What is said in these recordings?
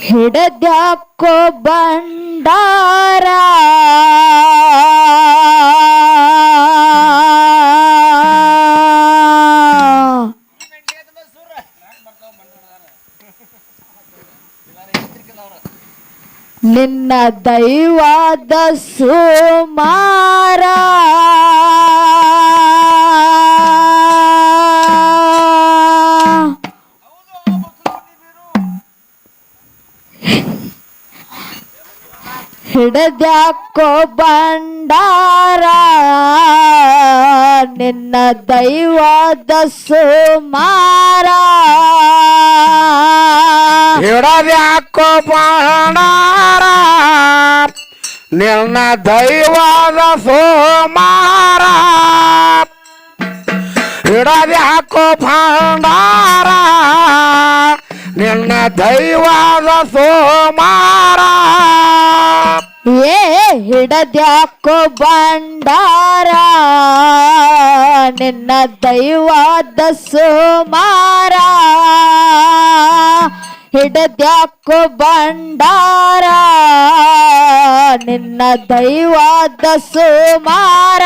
ಹಿಡದ್ಯಾಕೋ ಬಂಡಾರ ನಿನ್ನ ದೈವಾದ ಸುಮಾರ ಹಿಡದ್ಯಾಕೋ ಬಂಡಾರ ನಿನ್ನ ದೈವಾದ ಸುಮಾರ ಹಿಡದ್ಯಾಕೋ ಬಂಡಾರ ನಿನ್ನ ದೈವದ ಸೋಮಾರ ಹಿಡದ್ಯಾಕೋ ಭಂಡಾರ ನಿನ್ನ ದೈವದ ಸೋಮಾರ ಹಿಡದ್ಯಾಕೋ ಬಂಡಾರ ನಿನ್ನ ದೈವಾದ ಸುಮಾರ ಹಿಡದ್ಯಾಕೋ ಬಂಡಾರ ನಿನ್ನ ದೈವಾದ ಸುಮಾರ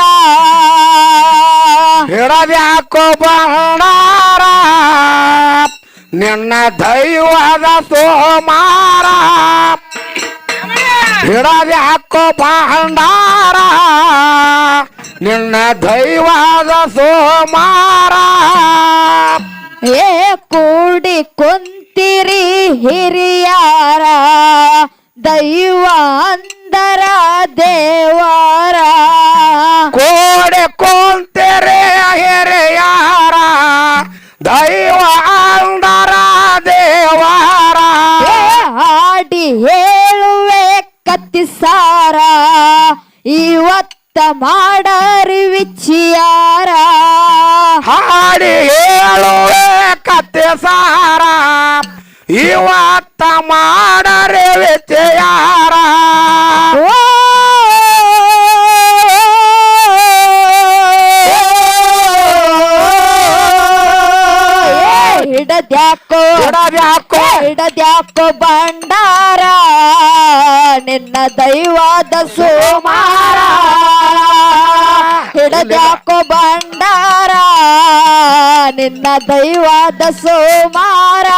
ಹಿಡದ್ಯಾಕೋ ಬಂಡಾರ ನಿನ್ನ ದೈವದ ಸೋಮಾರ ಹಿಡದ್ಯಾಕೋ ಭಂಡಾರ ನಿನ್ನ ದೈವದ ಸೋಮಾರ ಕೂಡಿ ಕುಂತಿರಿ ಹಿರಿಯಾರ ದೈವ ಅಂದರ ದೇವರ ಕೋಡೆ ಕೊಂತೆರೆ ಹಿರಿಯಾರ ದೈವ ಅಂದರ ದೇವರ ಹಾಡಿ ಹೇಳುವೆ ಕತ್ತಿಸಾರ ಇವತ್ತ ಮಾಡರಿ ವಿಚಿಯಾರ ಹಾಡಿ ಹೇಳುವೆ ಕತ್ತೆ ಸಾರ ಇವತ್ತ ಮಾಡರೆ ವಿಚಯಾರ ಹಿಡದ್ಯಾಕೋ ಬಂಡಾರ ನಿನ್ನ ದೈವಾದ ಸುಮಾರ ಹಿಡದ್ಯಾಕೋ ಬಂಡಾರ ನಿನ್ನ ದೈವಾದ ಸುಮಾರ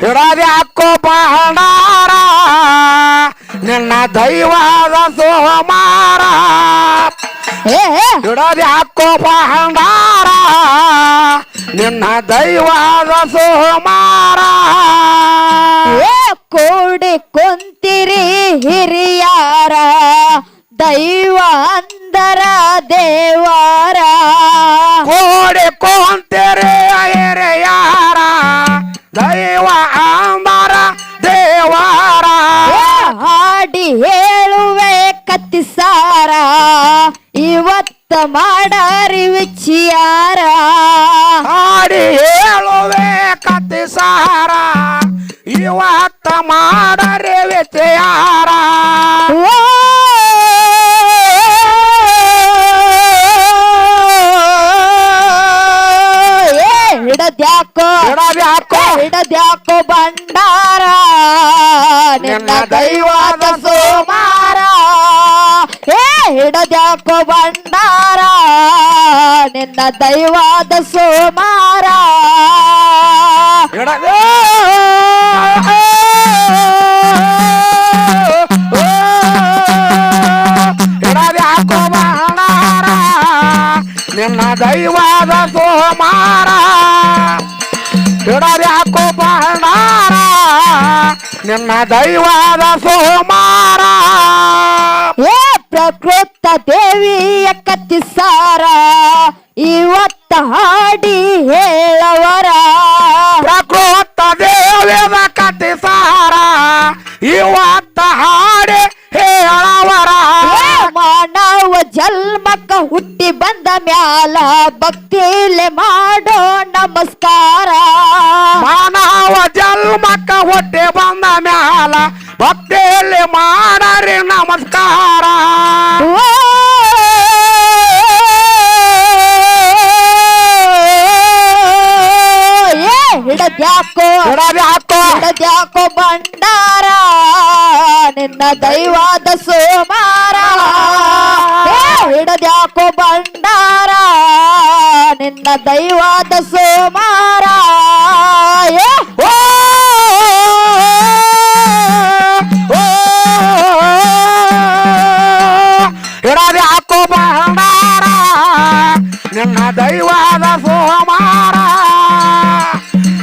ಹಿಡದ್ಯಾಕೋ ಬಂಡಾರ ನಿನ್ನ ದೈವದ ಸೋಮಾರ ಹಿಡದ್ಯಾಕೋ ಬಂಡಾರ ನಿನ್ನ ದೈವದ ಸೋಮಾರ ಕೂಡಿ ಕುಂತಿರಿ ಹಿರಿಯಾರ ದೈವ ಅಂದರ ದೇವರ ಕೋಡಿ ಕೊಂತೆರೆ ಹಿರಿಯಾರ ದೈವ ಅಂದರ ದೇವರ ಹಾಡಿ ಹೇಳುವೆ ಕತ್ತಿಸಾರ ಇವತ್ತ ಮಾಡರಿ ವಿಚಿಯಾರ ಹಾಡಿ ಹೇಳುವೆ ಕತ್ತಿ ಸಾರ ಇವತ್ತ ಮಾಡರೆ ವಿಚಯಾರ ಹಿಡದ್ಯಾಕೋ ಬಂಡಾರ ನಿನ್ನ ದೈವದ ಸೋಮಾರ ಹಿಡದ್ಯಾಕೋ ಬಂಡಾರ ನಿನ್ನ ದೈವದ ಸೋಮಾರ ಹಿಡದ್ಯಾಕೋ ಬಂಡಾರ ನಿನ್ನ ದೈವದ ಸೋಮಾರ ಹಿಡದ್ಯಾಕೋ ಬಂಡಾರ ನಿನ್ನ ದೈವದ ಸೋಮಾರ ಪ್ರಕೃತ ದೇವಿಯ ಕತ್ತಿಸಾರ ಇವತ್ತ ಹಾಡಿ ಹೇಳವರ ಪ್ರಕೃತ ದೇವಿಯ ಕತ್ತಿಸಾರ ಇವತ್ತ ಹಾಡಿ ಹೇಳವರ ಮಾನವ ಜನ್ಮಕ್ಕ ಹುಟ್ಟಿ ಬಂದ ಮ್ಯಾಲ ಭಕ್ತಿಲೆ ಮಾಡೋ ನಮಸ್ಕಾರ ಮಾನವ ಜನ್ಮಕ್ಕ ಹುಟ್ಟಿ ಬಂದ ಮ್ಯಾಲ ಭಕ್ತಿಯಲ್ಲಿ ಮಾಡರಿ ನಮಸ್ಕಾರ ಹಿಡದ್ಯಾಕೋ ನಿನ್ನ ದೈವಾದ ಸೋಮಾರ ಹಿಡದ್ಯಾಕೋ ಬಂಡಾರ ನಿನ್ನ ದೈವಾದ ಸೋಮಾರ ಓ ಹಿಡದೆ ಹಾಕೋ ಬಂಡಾರ ನಿನ್ನ ದೈವಾದ ಸೋಮಾರ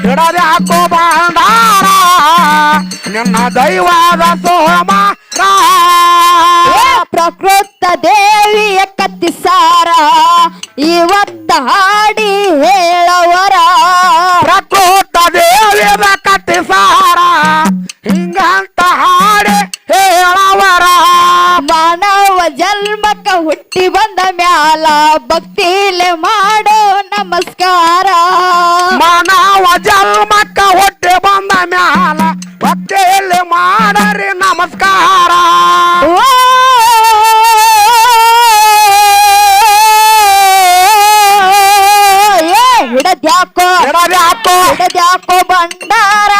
ಹಿಡದೆ ಹಾಕೋ ಬಂಡಾರ ನಿನ್ನ ದೈವಾದ ಸೋಮಾರ ಪ್ರಕೃತ ದೇವಿಯ ಕತ್ತಿಸಾರ ಇವತ್ತ ಹಾಡಿ ಹೇಳವರ ಪ್ರಕೃತ ದೇವಿಯ ಕತ್ತಿಸಾರ ಹಿಂಗಂತ ಹಾಡಿ ಹೇಳವರ ಮಾನವ ಜನ್ಮಕ್ಕ ಹುಟ್ಟಿ ಬಂದ ಮ್ಯಾಲ ಭಕ್ತಿಲೆ ಮಾಡೋ ನಮಸ್ಕಾರ ಮಾನವ ಜನ್ಮಕ್ಕ ಹೊಟ್ಟೆ ಬಂದ ಮ್ಯಾಲ ಭಕ್ತಿಯಲ್ಲಿ ಮಾಡರಿ ನಮಸ್ಕಾರ ಹಿಡದ್ಯಾಕೋ ಹಿಡದ್ಯಾಕೋ ಬಂಡಾರ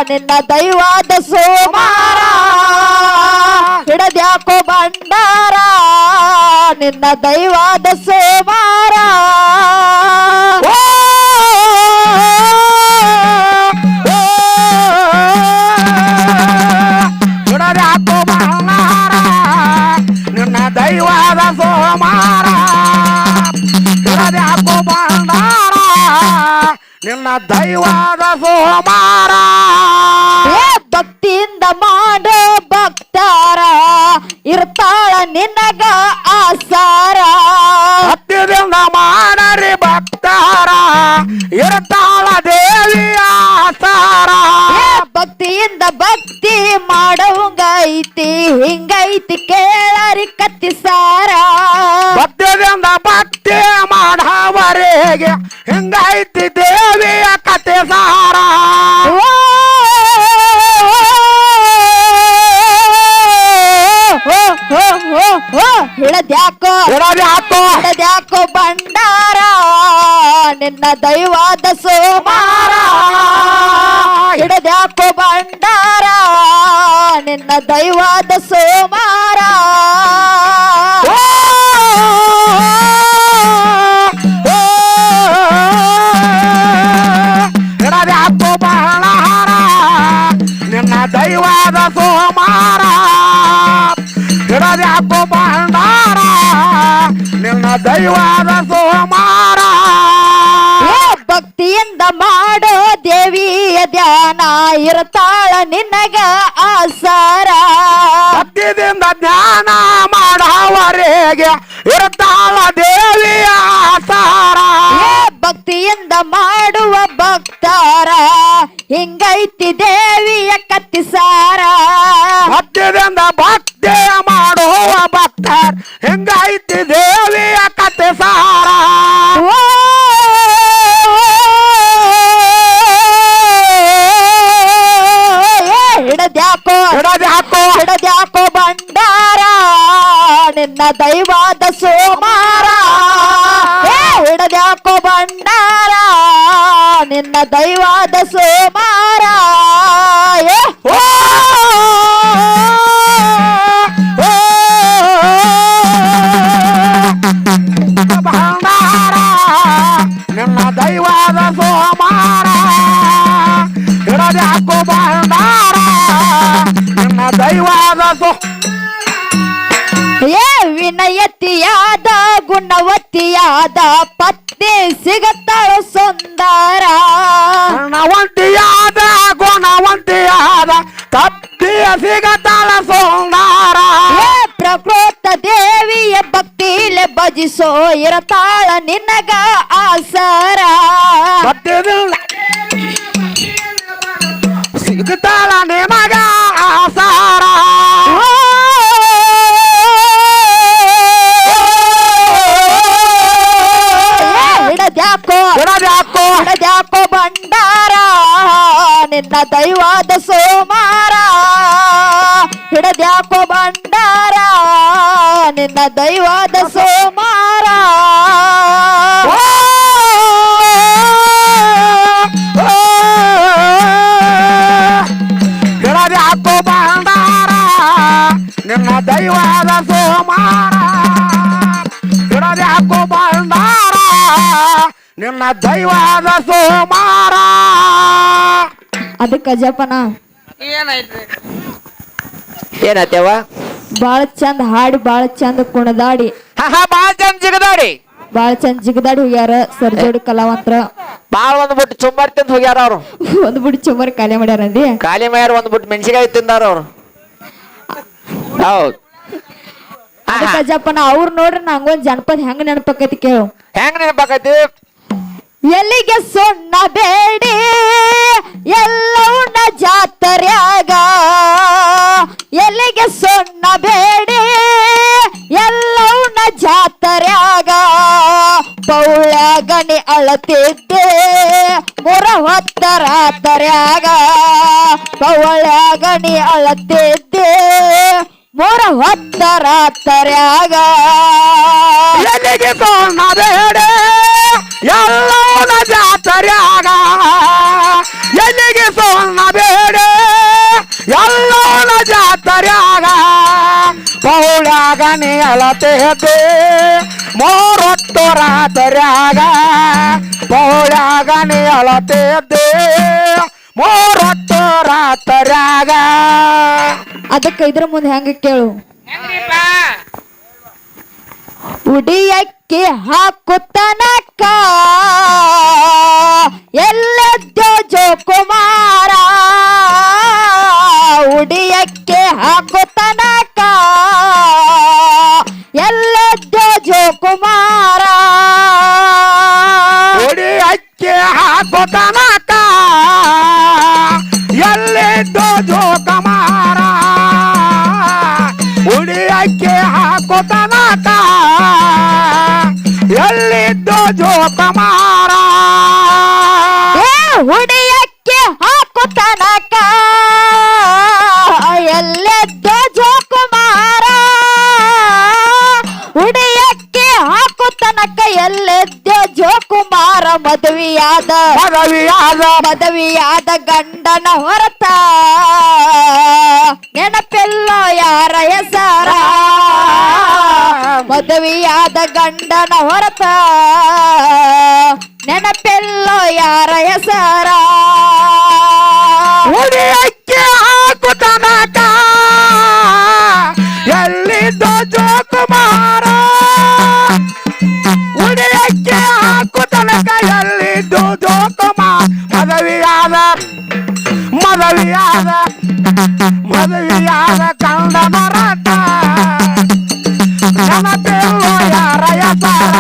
ನಿನ್ನ ದೈವಾದ ಸೋಮಾರ ಹಿಡದ್ಯಾಕೋ ಬಂಡಾರ ನಿನ್ನ ದೈವಾದ ಸೋಮಾರ ಹಿಡದೆ ಹಾಕೋ ಬಂಡಾರ ನಿನ್ನ ದೈವಾದ ಸೋಮಾರ ಹಿಡದೆ ಹಾಕೋ ಬಂಡಾರ ನಿನ್ನ ದೈವಾದ ಸೋಮಾರ ಭಕ್ತಿಯಿಂದ ಮಾಡೋ ಭಕ್ತಾರ ಇರ್ತಾಳ ನಿನಗ ಆಸಾರ ಭಕ್ತಿಯಿಂದ ಮಾಡರಿ ಭಕ್ತಾರ ಇರ್ತಾಳ ದೇವಿಯ ಆಸಾರ ಭಕ್ತಿಯಿಂದ ಭಕ್ತಿ ಮಾಡೋಂಗ ಐತಿ ಹಿಂಗೈತಿ ಕೇಳರಿ ಕತ್ತಿಸಾರ ಭಕ್ತಿಯಿಂದ ಭಕ್ತಿ ಮಾಡವರೆಗೆ ಹಿಂಗೈತಿ ದೇವಿಯ ಕತೆ ಸಾರ ಹಿಡದ್ಯಾಕೋ ಹಿಡದ್ಯಾಕೋ ಹಿಡದ್ಯಾಕೋ ಬಂಡಾರ ನಿನ್ನ ದೈವಾದ ಸೋಮಾರ ಹಿಡದ್ಯಾಕೋ ಬಂಡಾರ ನಿನ್ನ ದೈವಾದ ಸೋಮಾರ ಹಿಡದೆ ಹಾಕೋ ಬಂಡಾರ ನಿನ್ನ ದೈವಾದ ಸೋಮಾರ ಹಿಡದೆ ಹಾಕೋ ಬಂಡಾರ ನಿನ್ನ ದೈವಾದ ಸೋಮಾರ ಭಕ್ತಿಯಿಂದ ಮಾಡೋ ದೇವಿಯ ಧ್ಯಾನ ಇರ್ತಾಳ ನಿನಗ ಆಸಾರ ಭಕ್ತಿಯಿಂದ ಜ್ಞಾನ ಮಾಡವರೆಗೆ ಇರ್ತಾಳ ದೇವಿಯ ಆಸಾರ ಭಕ್ತಿಯಿಂದ ಮಾಡುವ ಭಕ್ತಾರ ಹಿಂಗೈತಿ ದೇವಿಯ ಕತ್ತಿಸಾರ ಭಕ್ತಿಯಿಂದ ಭಕ್ತಿ ಮಾಡುವ ಭಕ್ತರ್ ಹಿಂಗೈತಿ ದೇವಿಯ ಕತೆ ಸಾರ ಹಿಡದ್ಯಾಕೋ ಹಿಡದ್ಯಾಕೋ ಹಿಡದ್ಯಾಕೋ ಬಂಡಾರ ನಿನ್ನ ದೈವಾದ ಸೋಮಾರ ಹಿಡದ್ಯಾಕೋ ಬಂಡಾರ ನಿನ್ನ ದೈವಾದ ಸೋಮಾರ ಓ ಬಂಡಾರ ನಿನ್ನ ದೈವಾದ ಸೋಮಾರ ಹಿಡದೆ ಹಾಕೋ ಬಂಡಾರ ನಿನ್ನ ದೈವಾದ ವಿನಯತಿಯಾದ ಗುಣವತಿಯಾದ ಪತ್ನಿ ಸಿಗತ್ತಾಳು ಸುಂದರ ಗುಣವಂತಿಯಾದ ಗುಣವಂತಿಯಾದ ತಪ್ಪಿಯ ಸಿಗತಾಳ ಸುಂದರ ಪ್ರಕೃತ ದೇವಿಯ ಭಕ್ತಿಲೆ ಭಜಿಸೋ ಇರತಾಳ ನಿನಗ ಆಸರ ಸಿಗತಾಳ ನಿಮಗ ಆಸಾರ ಹಿಡದ್ಯಾಕೋ ಹಿಡದ್ಯಾಕೋ ಹಿಡದ್ಯಾಕೋ ಬಂಡಾರ ನಿನ್ನ ದೈವಾದ ಸೋಮಾರ ಹಿಡದ್ಯಾಕೋ ಬಂಡಾರ ನಿನ್ನ ದೈವಾದ ಸೋಮಾರ ಹಿಡದೆ ಹಾಕೋ ಬಂಡಾರ ನಿನ್ನ ದೈವದ ಸೋಮಾರ. ಅದಕ್ಕ ಅಜ್ಜಪ್ಪನ ಏನಾಯ್ತು? ಏನತ್ತೇವ? ಬಾಳ ಚಂದ ಹಾಡಿ ಬಾಳ ಚಂದ ಕುಣದಾಡಿ ಬಾಳ ಚಂದ ಜಿಗದಾಡಿ ಬಾಳ ಚಂದ ಜಿಗದಾಡಿ ಹೋಗ್ಯಾರ ಸರ್ಜೋಡಿ ಕಲಾವಂತರ. ಬಾಳ ಒಂದ್ ಬಿಟ್ಟು ಚುಮ್ಮರ್ ತಿಂದ್ ಹೋಗ್ಯಾರ ಅವ್ರು. ಒಂದ್ ಬಿಡಿ ಚುಮ್ಮರ್ ಖಾಲಿ ಮಾಡ್ಯಾರಂದಿ. ಖಾಲಿ ಮಾಡ್ಯಾರ, ಒಂದ್ ಬಿಟ್ಟು ಮೆಣಸಿಕಾಯಿ ತಿಂದಾರ ಅವ್ರು. ಹೌದ್. ಅದಕ್ಕ ಅಜ್ಜಪ್ಪನ ಅವ್ರು ನೋಡ್ರಿ ನಂಗೊಂದ್ ಜನಪದ ಹೆಂಗ ನೆನಪಕ್ಕೈತಿ ಕೇಳು. ಹೆಂಗ್ ನೆನಪಾಕೈತಿ? ಎಲ್ಲಿಗೆ ಸೊನ್ನ ಬೇಡಿ ಎಲ್ಲವನ್ನ ಜಾತರ್ಯಾಗ, ಎಲ್ಲಿಗೆ ಸೊನ್ನ ಬೇಡಿ ಎಲ್ಲವನ್ನ ಜಾತರ್ಯಾಗ, ಪೌಳ್ಯಾಗಣಿ ಅಳತಿದ್ದೆ ಮೊರ ಹೊತ್ತರಾತರ್ಯಾಗ, ಪೌಳ್ಯಾಗಣಿ ಅಳತಿದ್ದೆ ಮೊರ ಹೊತ್ತರಾತರ್ಯಾಗ. ಎಲ್ಲಿಗೆ ಸೋನ ಬೇಡೆ ಎಲ್ಲವನ ಜಾತರ್ಯಾಗ, ಎಲ್ಲಿಗೆ ಸೋನ ಬೇಡೆ ಎಲ್ಲವನ ಜಾತರ್ಯಾಗ, ಪೌಳ್ಯಾಗ ನೀ ಅಳತೆದ್ದೆ ಮೋರೊಟ್ಟು ರಾತರ್ಯಾಗ, ಪೌಳ್ಯಾಗ ನೀ ಅಳತೆದ್ದೆ ಮೋರೊಟ್ಟು ರಾತರ್ಯಾಗ. ಅದಕ್ಕ ಇದ್ರ ಮುಂದೆ ಹೆಂಗ ಕೇಳು. ಹೆಂಗ್ರಿಪ್ಪ? ಉಡಿಯಕ್ಕೆ ಹಾಕುತ್ತನಕ ಎಲ್ಲೆದ್ದೋ ಜೋಕುಮಾರ, ಉಡಿಯಕ್ಕೆ ಹಾಕುತ್ತನಕ ಎಲ್ಲೆದ್ದೋ ಜೋಕುಮಾರ, ಉಡಿ ಅಕ್ಕಿ ಹಾಕೋ ತನಕ ಎಲ್ಲಿದ್ದೋ ಜೋಕುಮಾರ, ಉಡಿ ಅಕ್ಕಿ ಹಾಕೋ ತನಕ ಎಲ್ಲಿದ್ದೋ ಜೋಕುಮಾರ. ಉಡಿಯಕ್ಕೆ ಹಾಕುತ್ತನಕ ಎಲ್ಲೆದ್ದೋ ಜೋಕುಮಾರ, ಉಡಿಯಕ್ಕೆ ಹಾಕುತ್ತನಕ ಎಲ್ಲೆದ್ದೋ ಜೋಕುಮಾರ. ಮದುವೆಯಾದ ಮದುವೆಯಾದ ಗಂಡನ ಹೊರತ ನೆನಪೆಲ್ಲೋ ಯಾರ ಹೆಸರ, ಮದುವೆಯಾದ ಗಂಡನ ಹೊರತ ನೆನಪೆಲ್ಲೋ ಯಾರ ಹೆಸರ. ಉಡಿ ಅಕ್ಕಿ ಹಾಕೋ ತನಕ ಎಲ್ಲಿದ್ದೋ ಜೋಕುಮಾರ, ಉಡಿ ಅಕ್ಕಿ ಹಾಕೋ ತನಕ ಎಲ್ಲಿದ್ದೋ ಜೋಕುಮಾರ. ಮದುವೆಯಾದ ಗಂಡನ ರಥ ನೆನಪೆಲ್ಲೋ ಯಾರ ಹೆಸರ,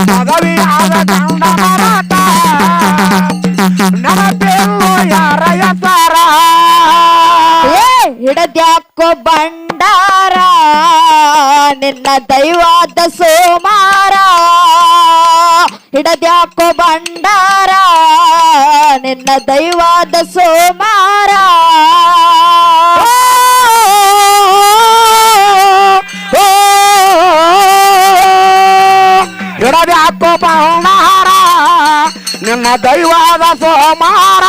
ಮದುವೆಯಾದ ಗಂಡನ ರಥ ನೆನಪೆಲ್ಲೋ ಯಾರ ಹೆಸರ. ಹಿಡದ್ಯಾಕೋ ಬಂಡಾರ ನಿನ್ನ ದೈವಾದ ಸೋಮಾರ, ಹಿಡದ್ಯಾಕೋ ಬಂಡಾರ ನಿನ್ನ ದೈವಾದ ಸೋಮಾರ. ಹಿಡದ್ಯಾಕೋ ಬಂಡಾರ ನಿನ್ನ ದೈವಾದ ಸೋಮಾರ,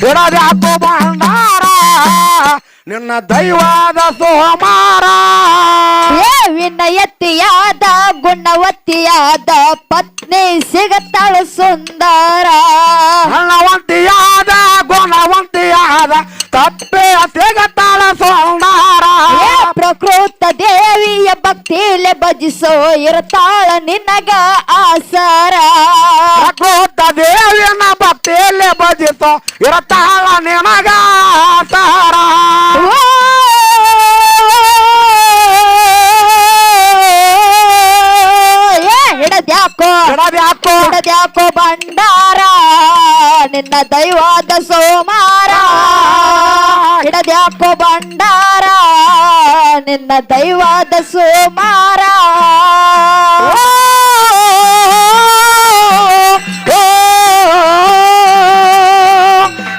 ಹಿಡದ್ಯಾಕೋ ಬಂಡಾರ ನಿನ್ನ ದೈವಾದ ಸೋಮಾರ. ವಿನಯತಿಯಾದ ಗುಣವತಿಯಾದ ಪತ್ನಿ ಸಿಗತಾಳು ಸುಂದರ, ಗುಣವಂತಿಯಾದ ಗುಣವಂತಿಯಾದ ತಪ್ಪೆ ಸಿಗತಾಳ ಸುಂದರ. ಪ್ರಕೃತ ದೇವಿಯ ಭಕ್ತಿಲೆ ಭಜಿಸೋ ಇರ್ತಾಳ ನಿನಗ ಆಸರ, ಪ್ರಕೃತ ದೇವಿಯನ್ನ ಭಕ್ತಿಯಲ್ಲಿ ಭಜಿಸೋ ಇರ್ತಾಳ ನಿನಗ ಆಸರ. ಹಿಡದ್ಯಾಕೋ ಬಂಡಾರ ನಿನ್ನ ದೈವಾದ ಸೋಮಾರ, ಹಿಡದ್ಯಾಕೋ ಬಂಡಾರ ನಿನ್ನ ದೈವಾದ ಸೋಮಾರ.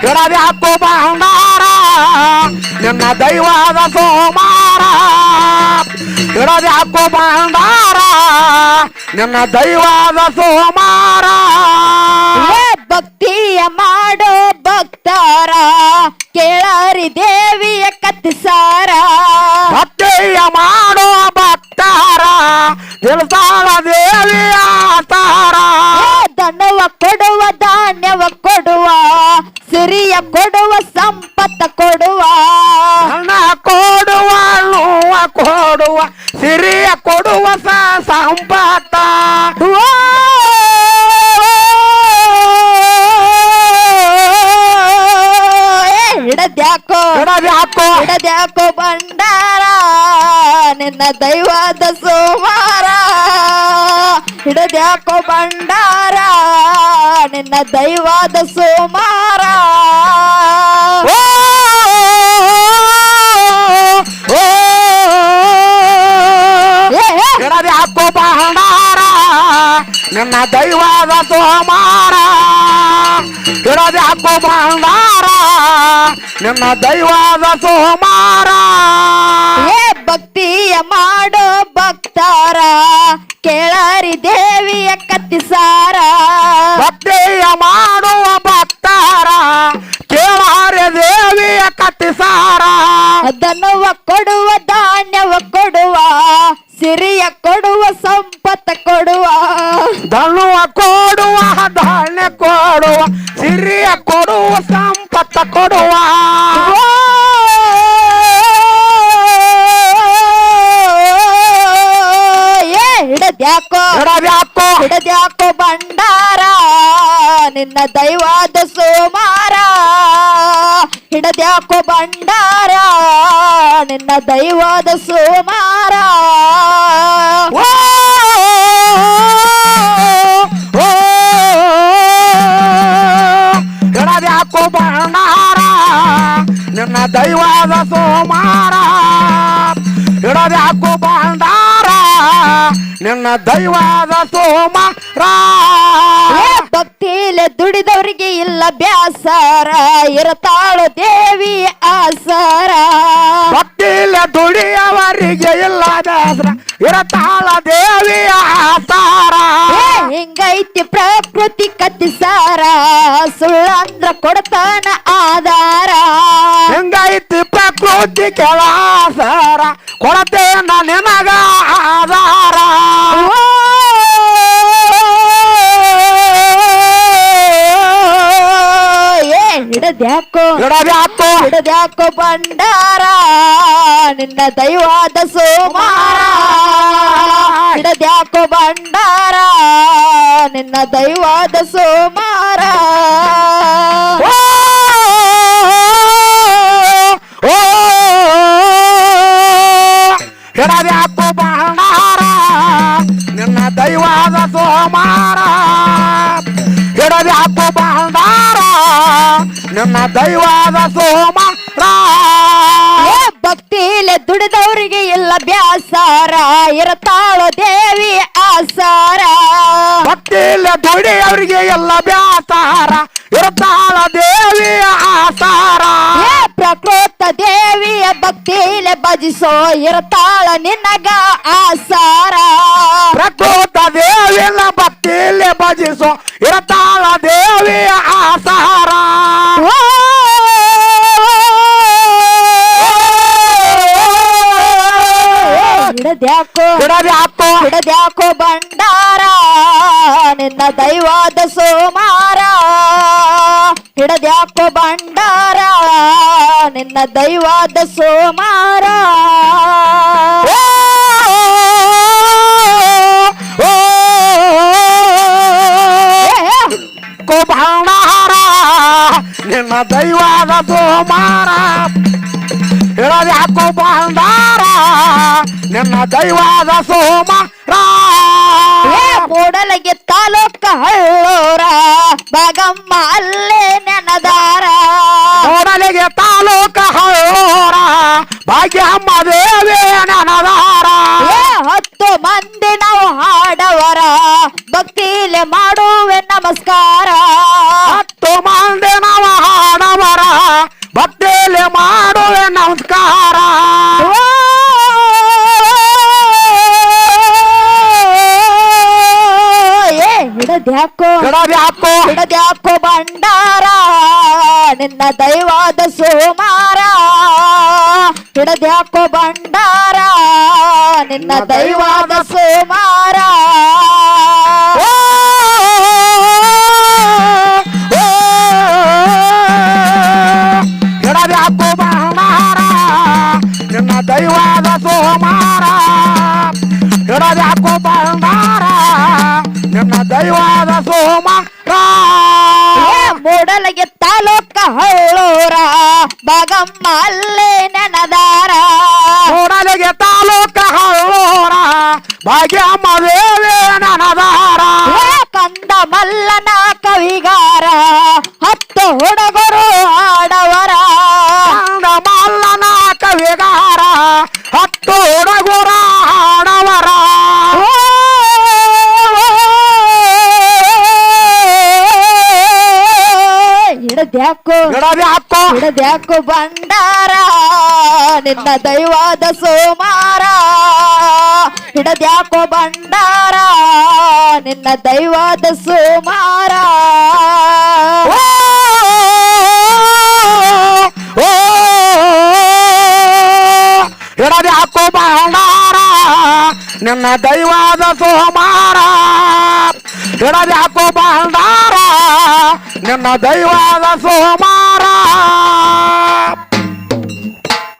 ಹಿಡದ್ಯಾಕೋ ಬಂಡಾರ ನಿನ್ನ ದೈವಾದ ಸೋಮಾರ, ಹಿಡದ್ಯಾಕೋ ಬಂಡಾರ ನಿನ್ನ ದೈವಾದ ಸೋಮಾರ. ಭಕ್ತಿಯ ಮಾಡೋ ಭಕ್ತಾರ ಕೇಳರಿ ದೇವಿಯ ಕತ್ತಿಸಾರ, ಭಕ್ತಿಯ ಮಾಡೋ ಭಕ್ತಾರ ತಿಳಿಸಾಳ ದೇವಿಯ ತಾರ ದನವ ಕೊಡುವ ಧಾನ್ಯವ ಕೊಡುವ ಸಿರಿಯ ಕೊಡುವ ಸಂಪತ್ತ ಕೊಡುವ ಹಣ ಕೊಡುವ ನೋವ ಕೊಡುವ ಸಿರಿಯ ಕೊಡುವ ಸಂಪತ್ತ ಹಿಡದ್ಯಾಕೋ ಹಿಡದ್ಯಾಕೋ ಹಿಡದ್ಯಾಕೋ ಭಂಡಾರ ನಿನ್ನ ದೈವದ ಸೋಮಾರ ಹಿಡದ್ಯಾಕೋ ಭಂಡಾರ ನಿನ್ನ ದೈವದ ಸೋಮಾರ ಹಿಡದ್ಯಾಕೋ ಭಂಡಾರ ನಿನ್ನ ದೈವದ ಸೋಮಾರ ಹಿಡದ್ಯಾಕೋ ಭಂಡಾರ ನಿನ್ನ ದೈವದ ಸೋಮಾರ ಭಕ್ತಿಯ ಮಾಡೋ ಭಕ್ತಾರ ಕೇಳಾರಿ ದೇವಿಯ ಕತ್ತಿಸಾರ ಭಕ್ತಿಯ ಮಾಡುವ ಭಕ್ತಾರ ಕೇಳಾರೆ ದೇವಿಯ ಕತ್ತಿಸಾರ ದನವ ಕೊಡುವ ಧಾನ್ಯವ ಕೊಡುವ ಸಿರಿಯ ಕೊಡುವ ಸಂಪತ್ತ ಕೊಡುವ ದಣುವ ಕೊಡುವ ಧಾನ್ಯ ಕೊಡುವ ಸಿರಿಯ ಕೊಡುವ ಸಂಪತ್ತ ಕೊಡುವ ಹಿಡದ್ಯಾಕೋ ಹಿಡದ್ಯಾಕೋ ಹಿಡದ್ಯಾಕೋ ಭಂಡಾರ ನಿನ್ನ ದೈವಾದ ಸೋಮಾರ ಹಿಡದ್ಯಾಕೋ ಭಂಡಾರ ನಿನ್ನ ದೈವಾದ ಸೋಮಾರ ಹಿಡದ್ಯಾಕೋ ಭಂಡಾರ ನಿನ್ನ ದೈವದ ಸೋಮಾರ ಹಿಡದ್ಯಾಕೋ ಭಂಡಾರ ನಿನ್ನ ದೈವದ ಸೋಮಾರ ಭಕ್ತಿಲೆ ದುಡಿದವರಿಗೆ ಇಲ್ಲ ಬ್ಯಾಸಾರ ಇರತಾಳು ದೇವಿ ಆಸಾರ ಭಕ್ತಿಲ ದುಡಿಯವರಿಗೆ ಇಲ್ಲ ಬೇಸರ ಇರತಾಳ ದೇವಿಯ ಆಸಾರ ಹಿಂಗೈತಿ ಪ್ರಕೃತಿ ಕತ್ತಿಸಾರ ಸುಳ್ಳಂದ್ರ ಕೊಡ್ತಾನ ಆಧಾರ ಹೆಂಗೈತಿ ಪ್ರಕೃತಿ ಕೆಳಸಾರ ಕೊಡತೇನ ನಿನಗ ಆಧಾರ ಹಿಡದ್ಯಾಕೋ ಹಿಡದ್ಯಾಕೋ ಹಿಡದ್ಯಾಕೋ ಭಂಡಾರ ನಿನ್ನ ದೈವಾದ ಸೋಮಾರ ಹಿಡದ್ಯಾಕೋ ಭಂಡಾರ ನಿನ್ನ ದೈವಾದ ಸೋಮಾರ ಹಿಡದ್ಯಾಕೋ ಭಂಡಾರ ನಿನ್ನ ದೈವದ ಸೋಮಾರ ಹಿಡದ್ಯಾಕೋ ಭಂಡಾರ ನಿನ್ನ ದೈವದ ಸೋಮಾರ ಭಕ್ತಿಲೆ ದುಡಿದವರಿಗೆ ಇಲ್ಲ ಬ್ಯಾಸಾರ ಇರತಾಳು ದೇವಿ ಆಸಾರ ಭಕ್ತಿಲ್ಲ ದುಡಿಯವರಿಗೆ ಎಲ್ಲ ಬ್ಯಾಸಾರ ಇರತಾಳ ದೇವಿಯ ಆಸಾರ ಪ್ರಕೃತ ದೇವಿಯ ಭಕ್ತಿಲೆ ಭಜಿಸೋ ಇರತಾಳ ನಿನಗ ಆಸಾರ ಪ್ರಕೃತ ದೇವಿಯ ಭಕ್ತಿಯಲ್ಲಿ ಭಜಿಸೋ ಇರತಾಳ ದೇವಿಯ ಆಸಾರ ಹಿಡದ್ಯಾಕೋ ಹಿಡದ್ಯಾಕೋ ಹಿಡದ್ಯಾಕೋ ಭಂಡಾರ ನಿನ್ನ ದೈವಾದ ಸೋಮಾರ ಹಿಡದ್ಯಾಕೋ ಭಂಡಾರ ನಿನ್ನ ದೈವಾದ ಸೋಮಾರ ಭಂಡಾರ ನಿನ್ನ ದೈವದ ಸೋಮಾರ ಹಿಡದ್ಯಾಕೋ ಭಂಡಾರ ನಿನ್ನ ದೈವದ ಸೋಮಾರ ಮೂಡಲಗೆ ತಾಲೂಕ ಹಳ್ಳೂರ ಬಾಗಮ್ಮ ಅಲ್ಲೇ ನೆನದಾರ ನೋಡಲಿಗೆ ತಾಲೂಕ ಹಳ್ಳೂರ ಭಾಗ್ಯಮ್ಮ ದೇವಿ ನನದಾರ 10 ಮಂದಿ ನಾವು ಹಾಡವರ ಭಕ್ತಿಲೆ ಮಾಡುವೆ ನಮಸ್ಕಾರ 10 ಮಂದಿ ನಾವು ಹಾಡವರ ಭಕ್ತಿಯಲ್ಲಿ ಮಾಡುವೆ ನಮಸ್ಕಾರ ಹಿಡದ್ಯಾಕೋ ಹಿಡದ್ಯಾಕೋ ಹಿಡದ್ಯಾಕೋ ಭಂಡಾರ ನಿನ್ನ ದೈವಾದ ಸೋಮಾರ ಹಿಡದ್ಯಾಕೋ ಭಂಡಾರ ನಿನ್ನ ದೈವಾದ ಸೋಮಾರ ದೈವಾದ ಸೋಮಾರ ಮೂಡಲಗೆ ತಾಲೂಕ ಹಳ್ಳೂರ ಬಾಗಮ್ಮ ಅಲ್ಲೇ ನೆನದಾರ ಮೂಡಲಿಗೆ ತಾಲೂಕ ಹಳ್ಳೂರ ಭಾಗ್ಯಮ್ಮ ದೇವಿ ನನದಾರ ಕಂದ ಮಲ್ಲನ ಕವಿಗಾರ ಹತ್ತು ಹುಡುಗರು ಆಡವರ ಕಂದ ಮಲ್ಲನ ಕವಿಗಾರ ಹತ್ತು ಹುಡುಗರ ಹಾಡವರ ಹಿಡದ್ಯಾಕೋ ಹಿಡದ್ಯಾಕೋ ಹಿಡದ್ಯಾಕೋ ಬಂಡಾರ ನಿನ್ನ ದೈವಾದ ಸೋಮಾರ ಹಿಡದ್ಯಾಕೋ ಬಂಡಾರ ನಿನ್ನ ದೈವಾದ ಸೋಮಾರ ಹಿಡದ್ಯಾಕೋ ಬಂಡಾರ ನಿನ್ನ ದೈವಾದ ಸೋಮಾರ ಹಿಡದ್ಯಾಕೋ ಬಂಡಾರ ನಿನ್ನ ದೈವಾದ ಸೋಮಾರ